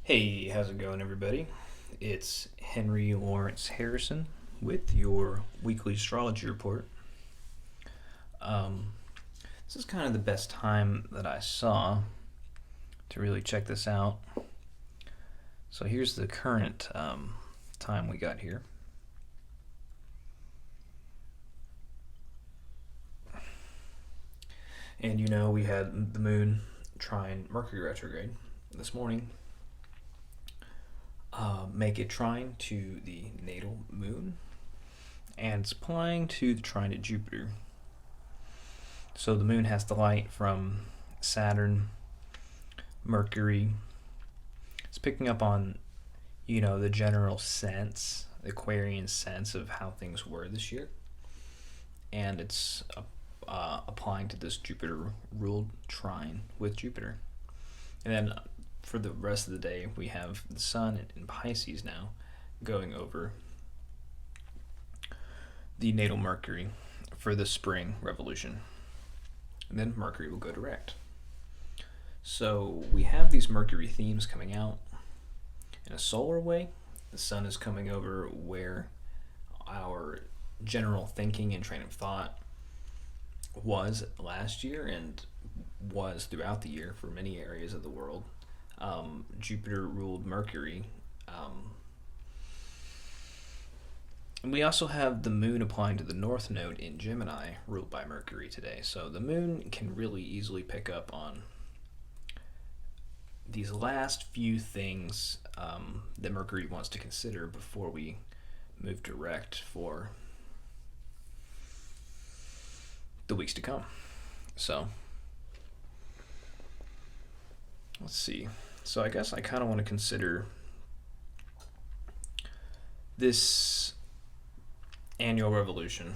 Hey, how's it going, everybody? It's Henry Lawrence Harrison with your weekly astrology report. This is kind of the best time that I saw to really check this out. So here's the current time we got here. And we had the moon trine Mercury retrograde this morning. Make a trine to the natal moon, and it's applying to the trine to Jupiter. So the moon has the light from Saturn, Mercury. It's picking up on, the general sense, the Aquarian sense of how things were this year, and it's applying to this Jupiter-ruled trine with Jupiter. And then for the rest of the day, we have the sun in Pisces now going over the natal Mercury for the spring revolution. And then Mercury will go direct. So we have these Mercury themes coming out in a solar way. The sun is coming over where our general thinking and train of thought was last year and was throughout the year for many areas of the world. Jupiter ruled Mercury. And we also have the moon applying to the north node in Gemini, ruled by Mercury today. So the moon can really easily pick up on these last few things that Mercury wants to consider before we move direct for the weeks to come. So let's see. So I guess I kind of want to consider this annual revolution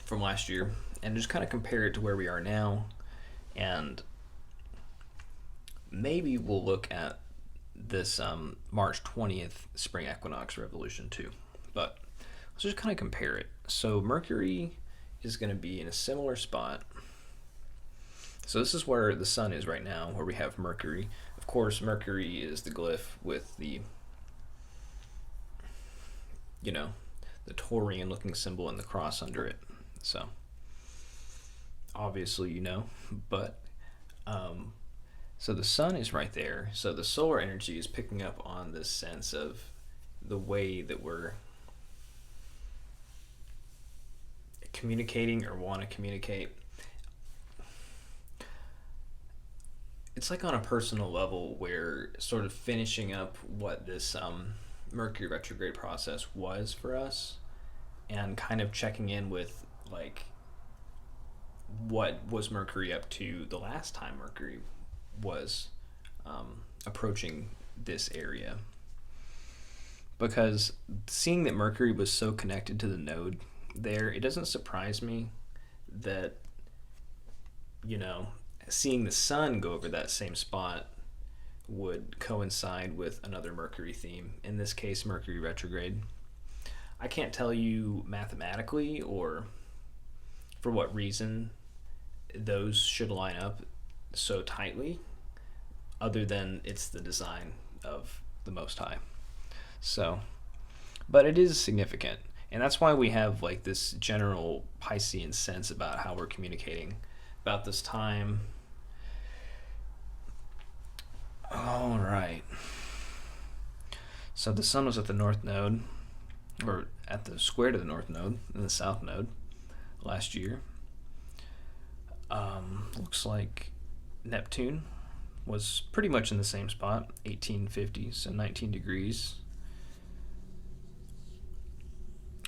from last year and just kind of compare it to where we are now, and maybe we'll look at this March 20th spring equinox revolution too. But let's just kind of compare it. So Mercury is going to be in a similar spot. So this is where the sun is right now, where we have Mercury. Of course, Mercury is the glyph with the, the Taurian looking symbol and the cross under it. So obviously, but so the sun is right there. So the solar energy is picking up on this sense of the way that we're communicating or want to communicate. It's like on a personal level, where sort of finishing up what this Mercury retrograde process was for us, and kind of checking in with like what was Mercury up to the last time Mercury was approaching this area. Because seeing that Mercury was so connected to the node there, it doesn't surprise me that seeing the sun go over that same spot would coincide with another Mercury theme, in this case Mercury retrograde. I can't tell you mathematically or for what reason those should line up so tightly, other than it's the design of the Most High. So, but it is significant, and that's why we have like this general Piscean sense about how we're communicating about this time. All right. So the sun was at the north node, or at the square to the north node, and the south node last year. Looks like Neptune was pretty much in the same spot, 1850, so 19 degrees.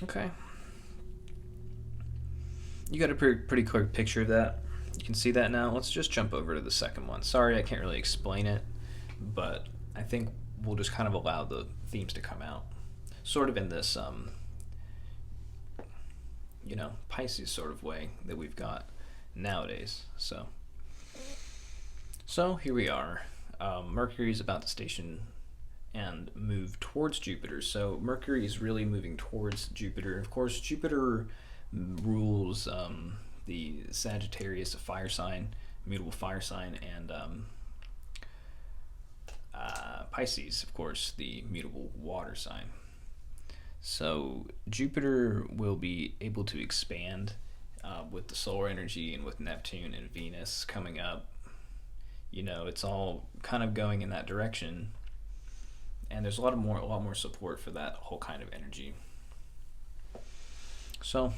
Okay. You got a pretty clear picture of that. You can see that now. Let's just jump over to the second one. Sorry, I can't really explain it, but I think we'll just kind of allow the themes to come out, sort of in this, Pisces sort of way that we've got nowadays. So here we are. Mercury is about to station and move towards Jupiter. So Mercury is really moving towards Jupiter. Of course, Jupiter rules the Sagittarius, a fire sign, mutable fire sign, and Pisces, of course, the mutable water sign. So Jupiter will be able to expand with the solar energy and with Neptune and Venus coming up. It's all kind of going in that direction, and there's a lot more support for that whole kind of energy. So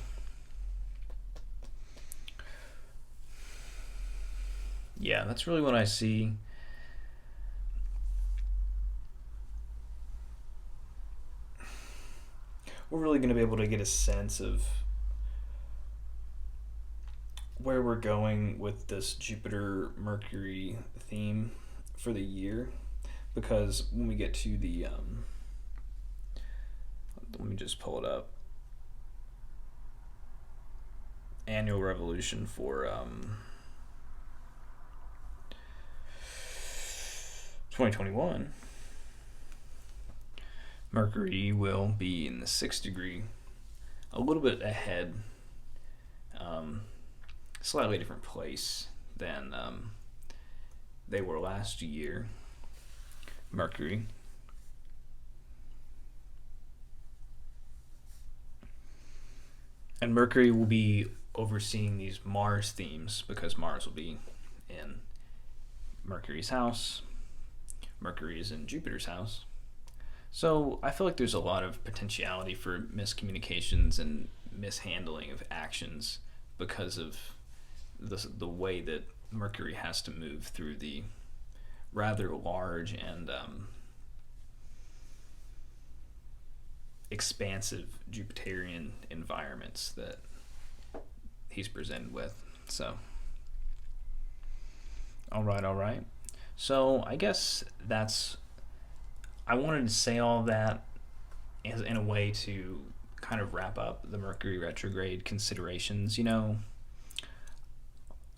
yeah, that's really what I see. We're really going to be able to get a sense of where we're going with this Jupiter Mercury theme for the year, because when we get to the let me just pull it up, annual revolution for 2021, Mercury will be in the 6th degree, a little bit ahead, slightly different place than they were last year. Mercury. And Mercury will be overseeing these Mars themes because Mars will be in Mercury's house. Mercury is in Jupiter's house. So I feel like there's a lot of potentiality for miscommunications and mishandling of actions because of the way that Mercury has to move through the rather large and expansive Jupiterian environments that he's presented with. So, all right. So I guess I wanted to say all that as in a way to kind of wrap up the Mercury retrograde considerations.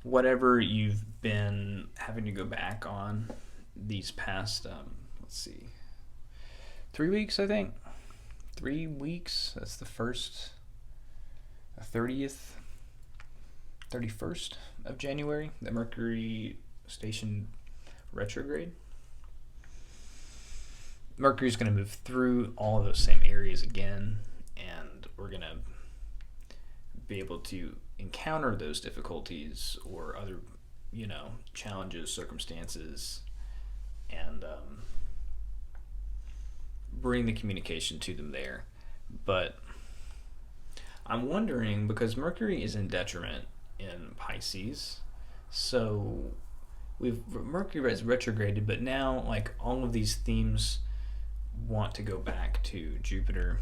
Whatever you've been having to go back on these past, 3 weeks, I think. 3 weeks. That's the 31st of January, the Mercury station retrograde. Mercury's going to move through all of those same areas again, and we're going to be able to encounter those difficulties or other, challenges, circumstances, and bring the communication to them there. But I'm wondering, because Mercury is in detriment in Pisces, so Mercury is retrograded, but now all of these themes want to go back to Jupiter.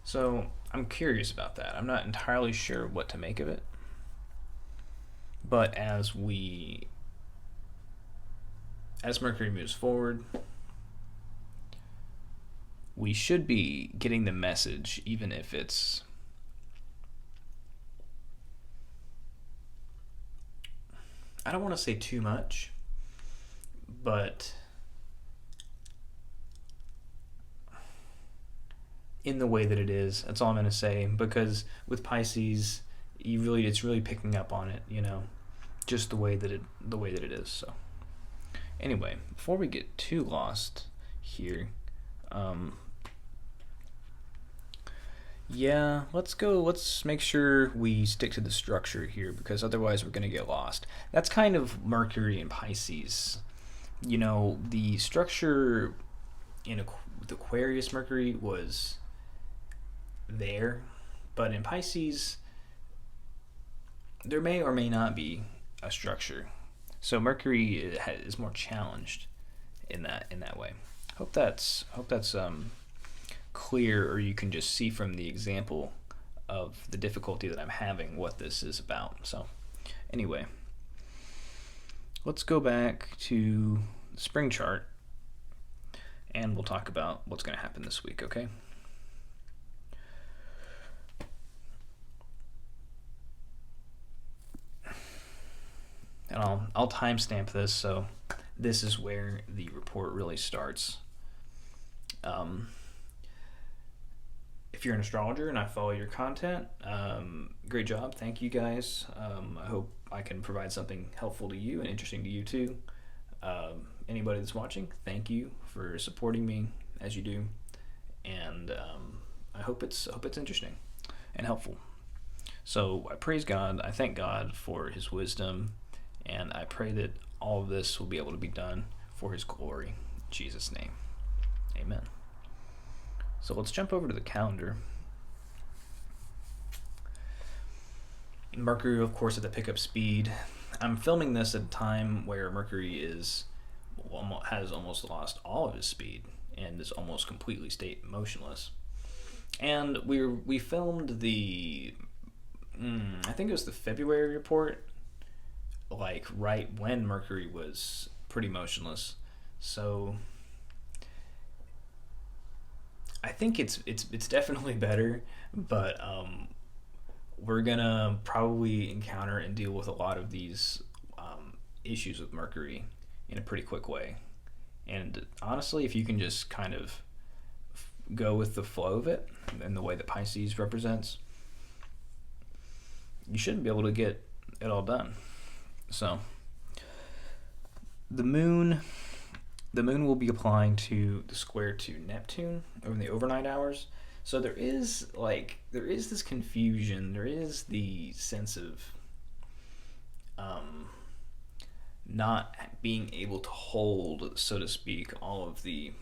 So I'm curious about that. I'm not entirely sure what to make of it. But as Mercury moves forward, we should be getting the message, even if it's I don't want to say too much, but in the way that it is. That's all I'm going to say, because with Pisces, it's really picking up on it, just the way that it is. So anyway, before we get too lost here, let's make sure we stick to the structure here, because otherwise we're going to get lost. That's kind of Mercury and Pisces. The structure with Aquarius Mercury was there, but in Pisces there may or may not be a structure. So Mercury is more challenged in that way. Hope that's clear, or you can just see from the example of the difficulty that I'm having what this is about. So anyway, let's go back to the spring chart and we'll talk about what's going to happen this week, okay? And I'll timestamp this, so this is where the report really starts. If you're an astrologer and I follow your content, great job. Thank you guys. I hope I can provide something helpful to you and interesting to you too. Anybody that's watching, thank you for supporting me as you do, and I hope it's interesting and helpful. So I praise God. I thank God for His wisdom, and I pray that all of this will be able to be done for His glory. In Jesus' name, amen. So let's jump over to the calendar. Mercury, of course, at the pickup speed. I'm filming this at a time where Mercury has almost lost all of his speed and is almost completely motionless. And we filmed the, I think it was the February report, like right when Mercury was pretty motionless. So I think it's definitely better, but we're gonna probably encounter and deal with a lot of these issues with Mercury in a pretty quick way. And honestly, if you can just kind of go with the flow of it and the way that Pisces represents, you should be able to get it all done. So the moon will be applying to the square to Neptune over the overnight hours. So there is this confusion. There is the sense of not being able to hold, so to speak, all of the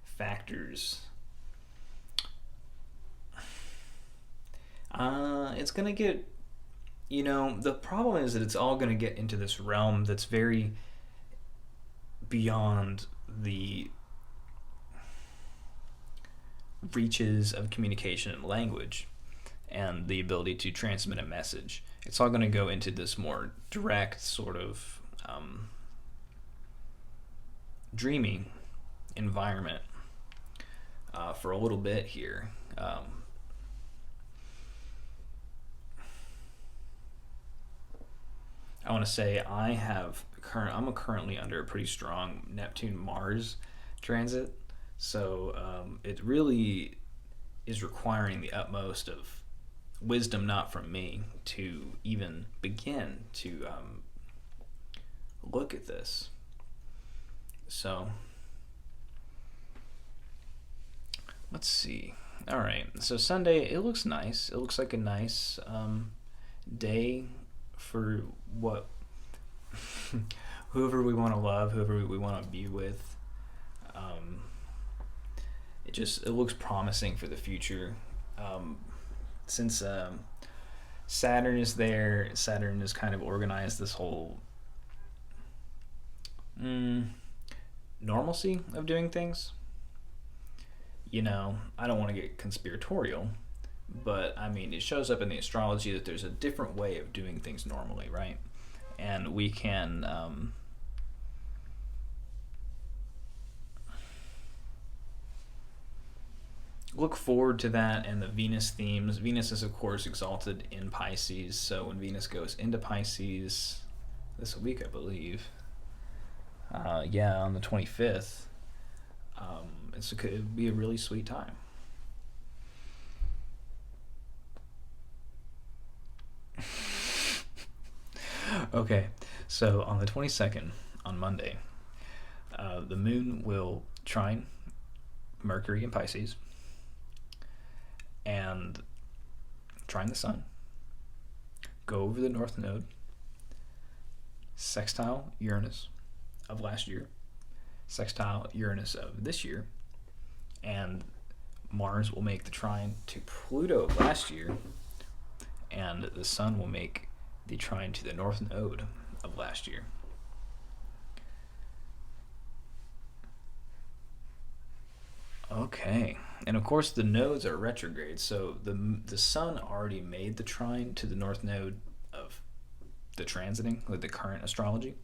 factors. It's gonna get, the problem is that it's all gonna get into this realm that's very beyond the reaches of communication and language and the ability to transmit a message. It's all going to go into this more direct sort of dreamy environment for a little bit here. I want to say I'm currently under a pretty strong Neptune-Mars transit, so it really is requiring the utmost of wisdom, not from me, to even begin to look at this. So let's see. All right, so Sunday, it looks nice. It looks like a nice day for whoever we want to love, whoever we want to be with. It looks promising for the future. Since Saturn is there, Saturn has kind of organized this whole normalcy of doing things. I don't want to get conspiratorial, but I mean, it shows up in the astrology that there's a different way of doing things normally, right? And we can look forward to that. And the Venus themes. Venus is, of course, exalted in Pisces, so when Venus goes into Pisces this week, I believe, on the 25th, it could be a really sweet time. Okay, so on the 22nd, on Monday, the moon will trine Mercury in Pisces and trine the sun, go over the North Node, sextile Uranus of last year, sextile Uranus of this year, and Mars will make the trine to Pluto of last year, and the sun will make the trine to the North Node of last year. Okay, and of course the nodes are retrograde, so the sun already made the trine to the North Node of the transiting, like the current astrology,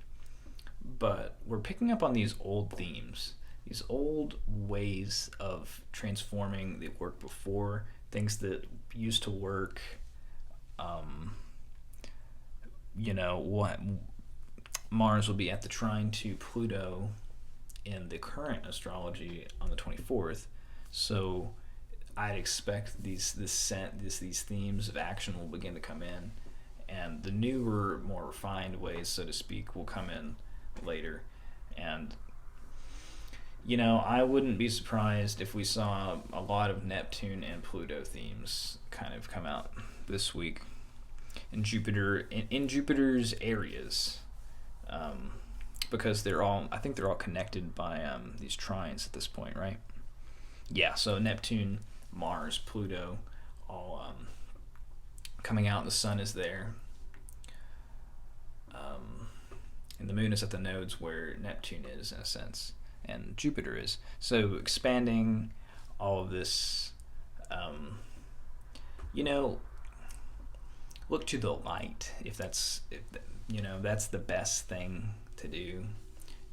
but we're picking up on these old themes, these old ways of transforming that worked before, things that used to work. What Mars will be at the trine to Pluto in the current astrology on the 24th. So I'd expect these themes of action will begin to come in, and the newer, more refined ways, so to speak, will come in later. And I wouldn't be surprised if we saw a lot of Neptune and Pluto themes kind of come out this week in Jupiter's areas, because I think they're all connected by these trines at this point, right? Yeah, so Neptune, Mars, Pluto, all coming out, and the sun is there. And the moon is at the nodes where Neptune is, in a sense, and Jupiter is. So expanding all of this, look to the light, if that's the best thing to do.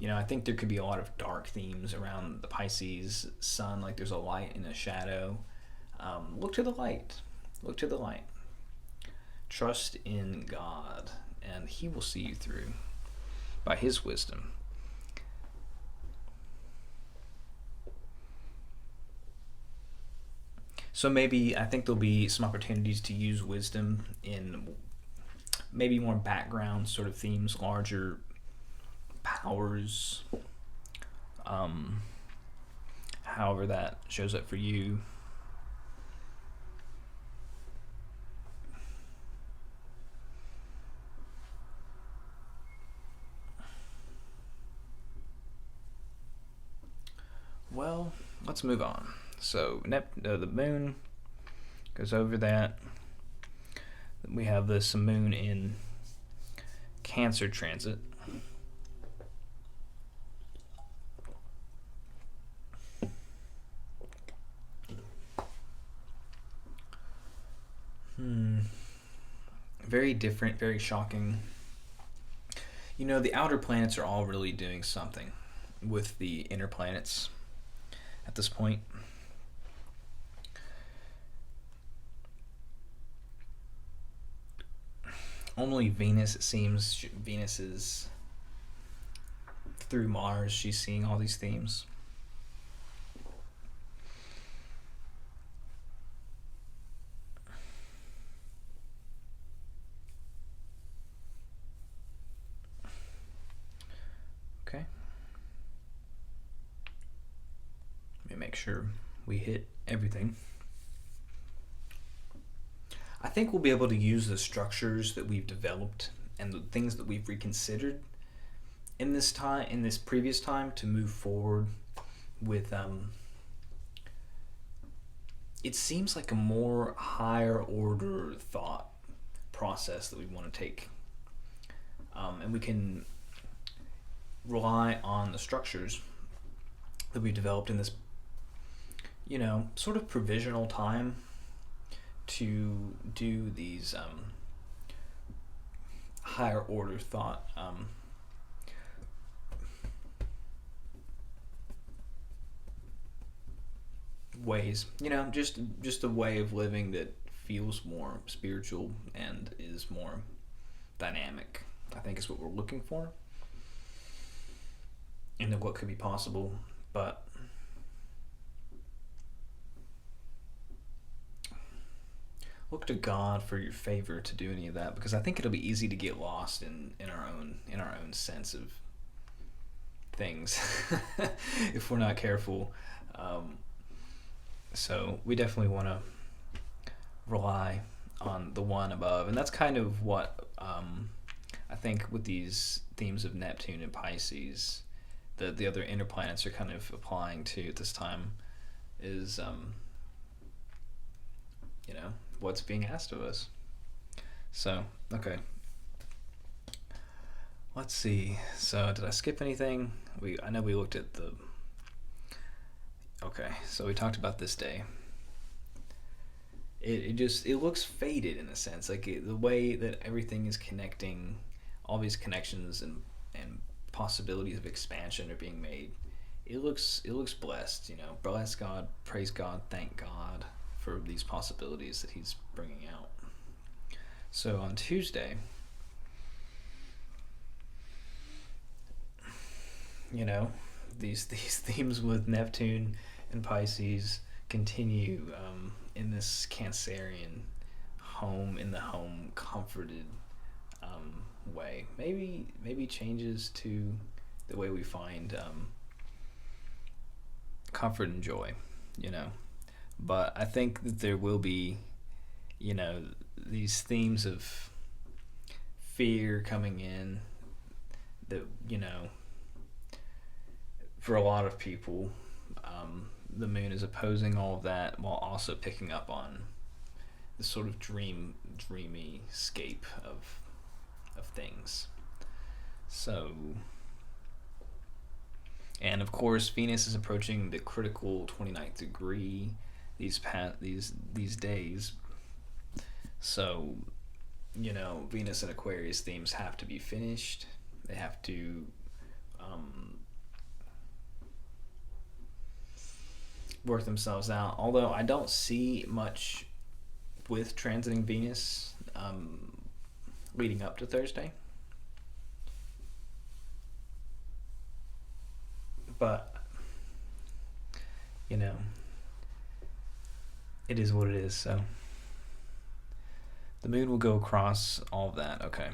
I think there could be a lot of dark themes around the Pisces sun, like there's a light and a shadow. Look to the light. Look to the light. Trust in God, and He will see you through by His wisdom. So maybe I think there'll be some opportunities to use wisdom in maybe more background sort of themes, larger powers, however that shows up for you. Well, let's move on. So the moon goes over that. We have this moon in Cancer transit. Very different, very shocking. The outer planets are all really doing something with the inner planets at this point. Only Venus, it seems, Venus is through Mars, she's seeing all these themes. Okay. Let me make sure we hit everything. I think we'll be able to use the structures that we've developed and the things that we've reconsidered in this previous time, to move forward with it seems like a more higher order thought process that we want to take, and we can rely on the structures that we developed in this sort of provisional time to do these higher order thought ways. Just a way of living that feels more spiritual and is more dynamic, I think, is what we're looking for, and what could be possible. But look to God for your favor to do any of that, because I think it'll be easy to get lost in our own sense of things if we're not careful. So we definitely want to rely on the one above, and that's kind of what I think with these themes of Neptune and Pisces, the other inner planets are kind of applying to at this time, is what's being asked of us. So, okay. Let's see. So, did I skip anything? I know we looked at the... Okay, so we talked about this day. It looks faded in a sense, like the way that everything is connecting, all these connections and possibilities of expansion are being made. It looks blessed, Bless God, praise God, thank God for these possibilities that He's bringing out. So on Tuesday, these themes with Neptune and Pisces continue in this Cancerian home in the home comforted way. Maybe changes to the way we find comfort and joy, you know. But I think that there will be, you know, these themes of fear coming in that, you know, for a lot of people, the moon is opposing all of that while also picking up on the sort of dreamy scape of things. So, and of course, Venus is approaching the critical 29th degree these days. So, you know, Venus and Aquarius themes have to be finished. They have to work themselves out. Although I don't see much with transiting Venus leading up to Thursday. But, you know, it is what it is. So the moon will go across all of that. Okay.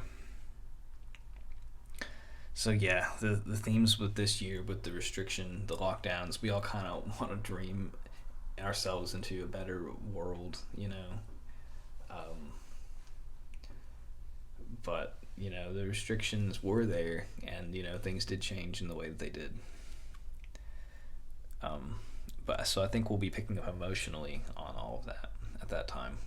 So yeah, the themes with this year, with the restriction, the lockdowns, we all kind of want to dream ourselves into a better world, you know. But, you know, the restrictions were there, and, you know, things did change in the way that they did. But so I think we'll be picking up emotionally on all of that at that time.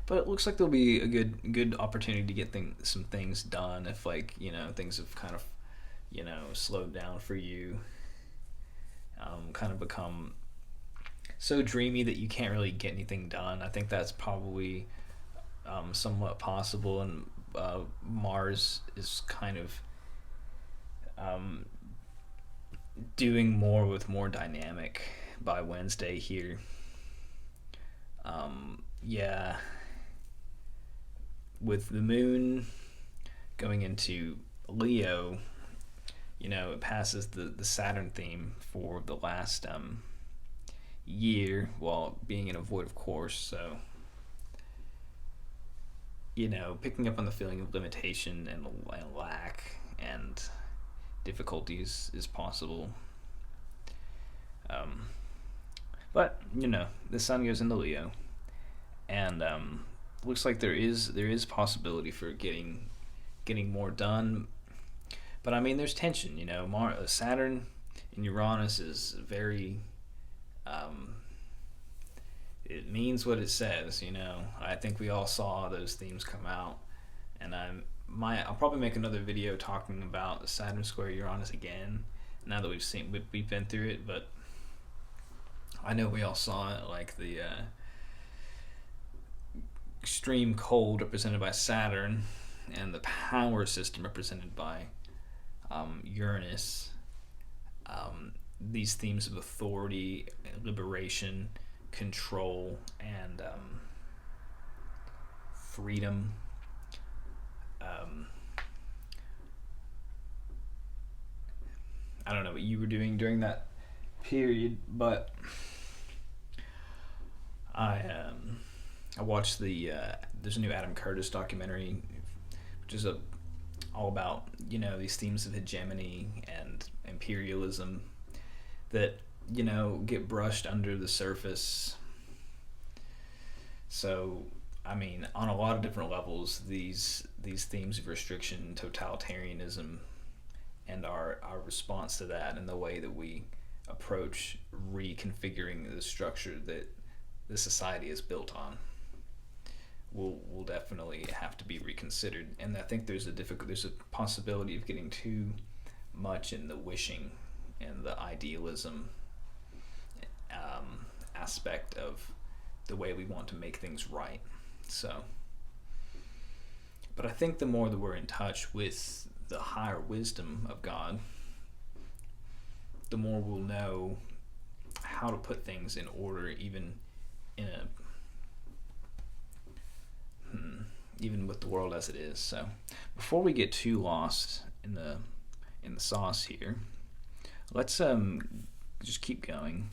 But it looks like there'll be a good opportunity to get some things done if, like, you know, things have kind of, you know, slowed down for you, kind of become so dreamy that you can't really get anything done. I think that's probably somewhat possible, and Mars is kind of doing more with more dynamic by Wednesday here. Yeah, with the moon going into Leo, you know, it passes the Saturn theme for the last year while being in a void of course. So, you know, picking up on the feeling of limitation and lack and difficulties is possible. But, you know, the sun goes into Leo, and looks like there is possibility for getting more done. But I mean, there's tension, you know. Saturn in Uranus is very it means what it says, you know. I think we all saw those themes come out, and I'll probably make another video talking about the Saturn square Uranus again now that we've been through it. But I know we all saw it, like the extreme cold represented by Saturn and the power system represented by Uranus. These themes of authority, liberation, control, and freedom. I don't know what you were doing during that period, but I watched there's a new Adam Curtis documentary, which is all about, you know, these themes of hegemony and imperialism that, you know, get brushed under the surface. So, I mean, on a lot of different levels, these themes of restriction, totalitarianism, and our response to that, and the way that we approach reconfiguring the structure that the society is built on, will definitely have to be reconsidered. And I think there's a possibility of getting too much in the wishing and the idealism aspect of the way we want to make things right. So, but I think the more that we're in touch with the higher wisdom of God, the more we'll know how to put things in order, even with the world as it is. So, before we get too lost in the sauce here, let's just keep going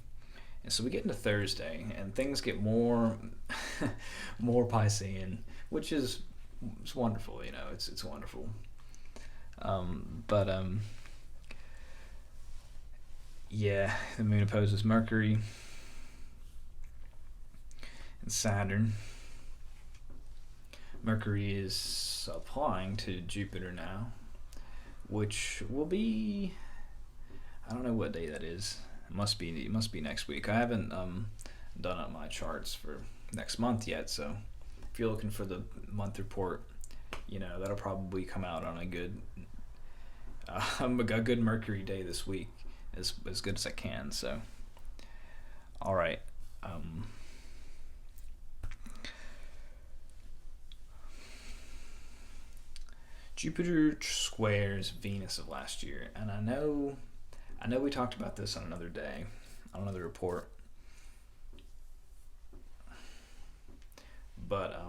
And so we get into Thursday, and things get more, more Piscean, which is it's wonderful. It's wonderful. But yeah, the moon opposes Mercury and Saturn. Mercury is applying to Jupiter now, which will be, I don't know what day that is. It must be next week. I haven't done up my charts for next month yet, so if you're looking for the month report, that'll probably come out on a good Mercury day this week, as good as I can. So, all right. Jupiter squares Venus of last year, and I know we talked about this on another day, on another report, but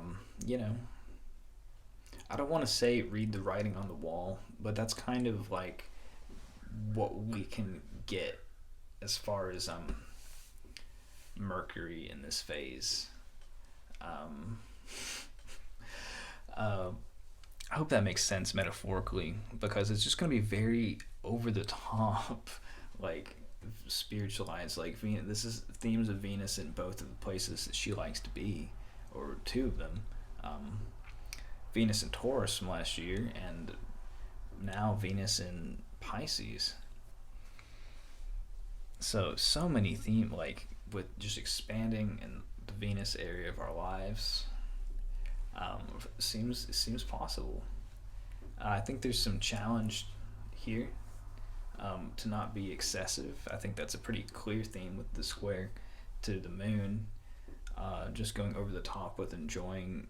I don't want to say read the writing on the wall, but that's kind of like what we can get as far as Mercury in this phase. I hope that makes sense metaphorically, because it's just going to be very over the top, like spiritualized. Like this is themes of Venus in both of the places that she likes to be, or two of them. Venus in Taurus from last year, and now Venus in Pisces. So many themes, like with just expanding in the Venus area of our lives. Seems possible. I think there's some challenge here to not be excessive. I think that's a pretty clear theme with the square to the moon. Just going over the top with enjoying,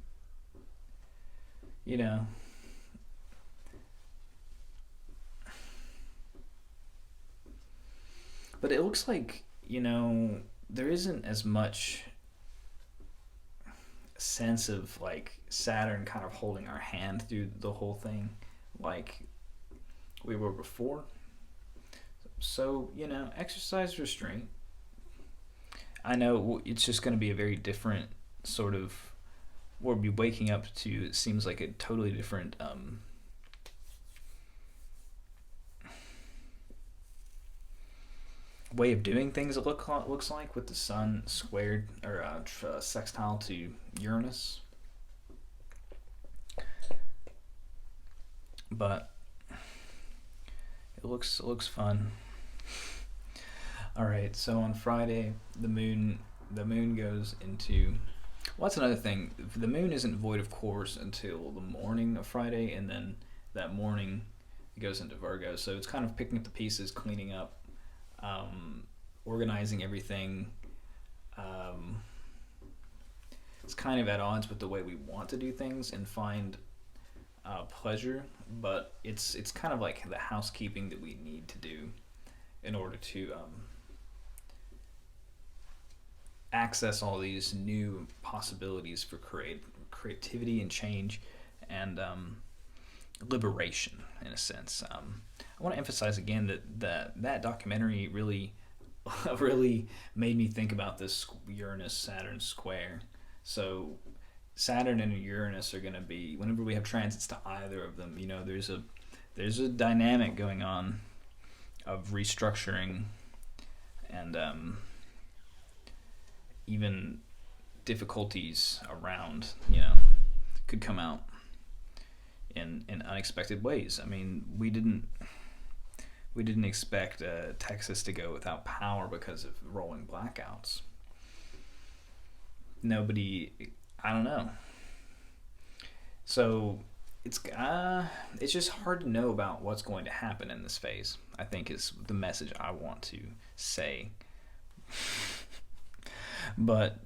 But it looks like, there isn't as much sense of like Saturn kind of holding our hand through the whole thing like we were before. So, exercise restraint. I know it's just going to be a very different sort of, we'll be waking up to, it seems like a totally different way of doing things. It looks like with the sun squared or sextile to Uranus, but it looks fun. All right, so on Friday the moon goes into, well, that's another thing. The moon isn't void of course until the morning of Friday, and then that morning it goes into Virgo. So it's kind of picking up the pieces, cleaning up, organizing everything. It's kind of at odds with the way we want to do things and find pleasure, but it's kind of like the housekeeping that we need to do in order to access all these new possibilities for creativity and change and liberation, in a sense. I want to emphasize again that documentary really really made me think about this Uranus-Saturn square. So Saturn and Uranus are going to be, whenever we have transits to either of them, there's a dynamic going on of restructuring and even difficulties around, could come out in unexpected ways. I mean, we didn't expect Texas to go without power because of rolling blackouts. Nobody, I don't know. So it's just hard to know about what's going to happen in this phase, I think, is the message I want to say. But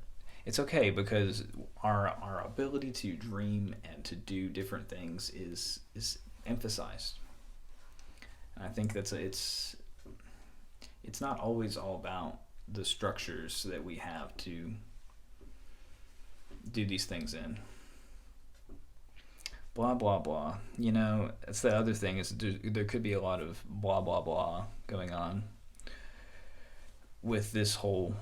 it's okay, because our ability to dream and to do different things is emphasized. And I think it's not always all about the structures that we have to do these things in. Blah blah blah. That's the other thing, is there could be a lot of blah blah blah going on. with this whole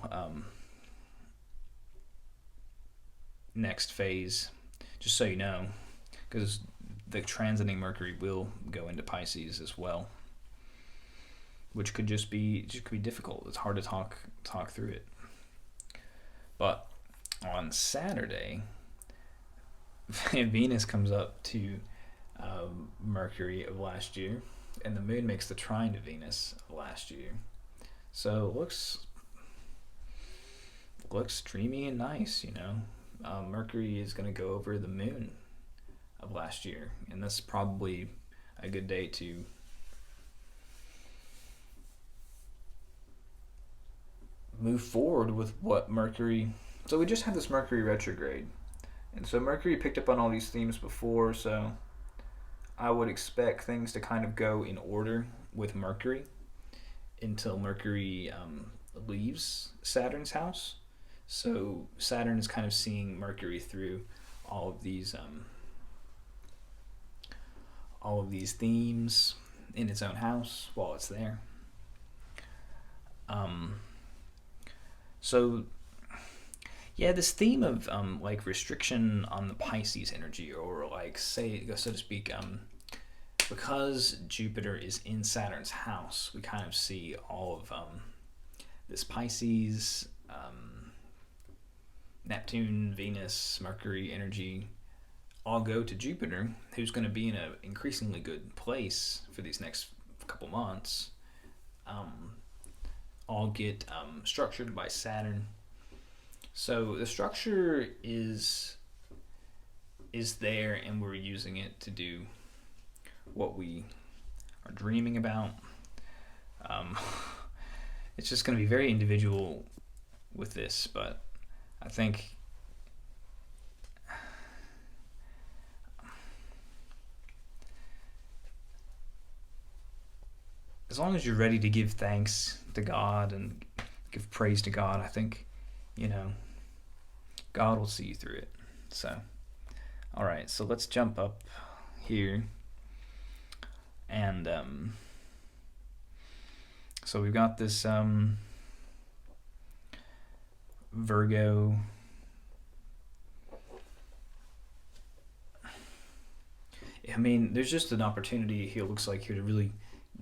next phase, just so you know, because the transiting Mercury will go into Pisces as well, which could just be difficult. It's hard to talk through it. But on Saturday, Venus comes up to Mercury of last year, and the Moon makes the trine to Venus of last year. So it looks dreamy and nice, you know. Mercury is going to go over the Moon of last year, and that's probably a good day to move forward with what Mercury. So we just had this Mercury retrograde, and so Mercury picked up on all these themes before, so I would expect things to kind of go in order with Mercury until Mercury leaves Saturn's house. So Saturn is kind of seeing Mercury through all of these themes in its own house while it's there. So yeah, this theme of like restriction on the Pisces energy, or like, say, so to speak, because Jupiter is in Saturn's house, we kind of see all of this Pisces, Neptune, Venus, Mercury energy all go to Jupiter, who's going to be in an increasingly good place for these next couple months. All get structured by Saturn. So the structure is there, and we're using it to do what we are dreaming about. It's just going to be very individual with this, but I think as long as you're ready to give thanks to God and give praise to God, I think, you know, God will see you through it. So, all right, so let's jump up here. And so we've got this Virgo. I mean, there's just an opportunity here, looks like, here, to really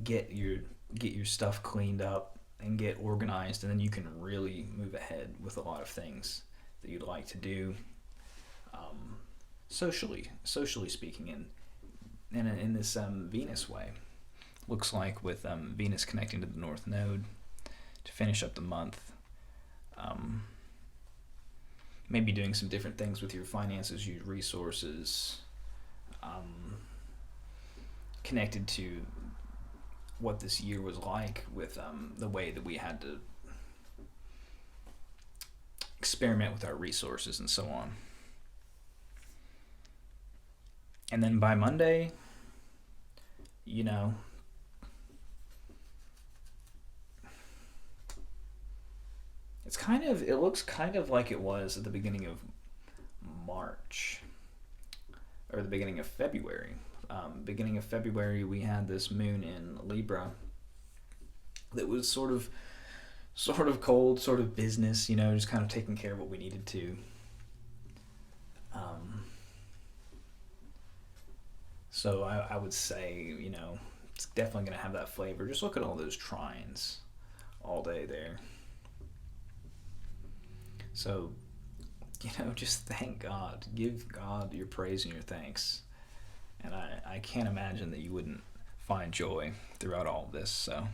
get your stuff cleaned up and get organized, and then you can really move ahead with a lot of things that you'd like to do, socially speaking, in this Venus way. Looks like with Venus connecting to the North Node to finish up the month. Maybe doing some different things with your finances, your resources, connected to what this year was like with the way that we had to experiment with our resources and so on. And then by Monday, you know, it looks kind of like it was at the beginning of March, or the beginning of February. Beginning of February, we had this moon in Libra that was sort of cold, sort of business, you know, just kind of taking care of what we needed to. So I would say, you know, it's definitely going to have that flavor. Just look at all those trines all day there. So, you know, just thank God. Give God your praise and your thanks. And I can't imagine that you wouldn't find joy throughout all of this. So,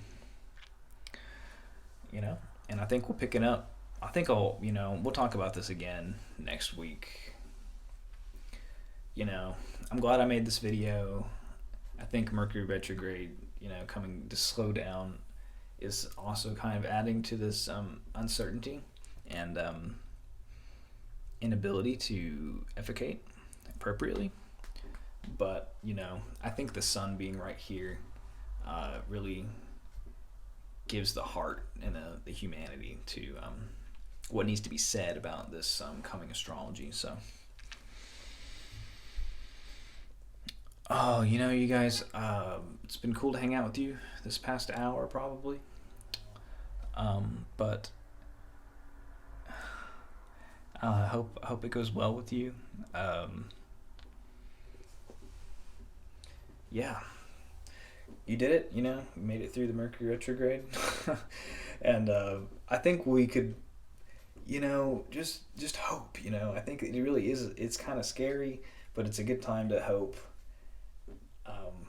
you know, and I think we'll pick it up. I think we'll talk about this again next week. You know, I'm glad I made this video. I think Mercury retrograde, you know, coming to slow down is also kind of adding to this uncertainty and inability to effecate appropriately. But, you know, I think the sun being right here really gives the heart and the humanity to what needs to be said about this coming astrology. So, oh, you know, you guys, it's been cool to hang out with you this past hour, probably. But I hope it goes well with you. Yeah, you did it. You made it through the Mercury retrograde, and I think we could, just hope. I think it really is. It's kind of scary, but it's a good time to hope. Um,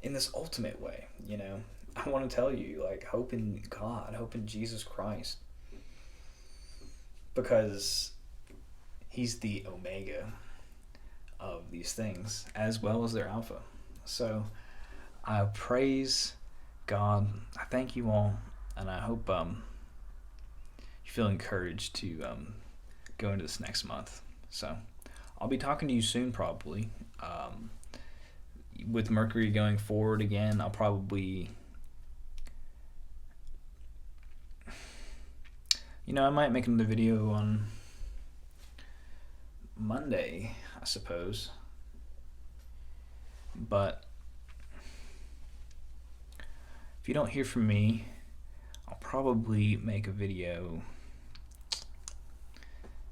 in this ultimate way, I want to tell you, like, hope in God, hope in Jesus Christ, because He's the Omega of these things as well as their Alpha. So I praise God. I thank you all, and I hope you feel encouraged to go into this next month. So I'll be talking to you soon, probably. With Mercury going forward again, I'll probably, I might make another video on Monday, I suppose. But if you don't hear from me, I'll probably make a video.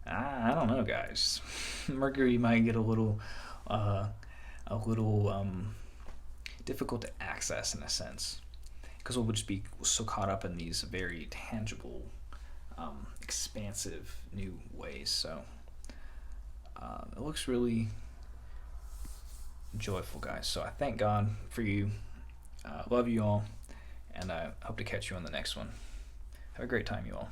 I don't know, guys. Mercury might get a little difficult to access in a sense, because we'll just be so caught up in these very tangible, expansive new ways. So it looks really joyful, guys. So I thank God for you. Love you all, and I hope to catch you on the next one. Have a great time, you all.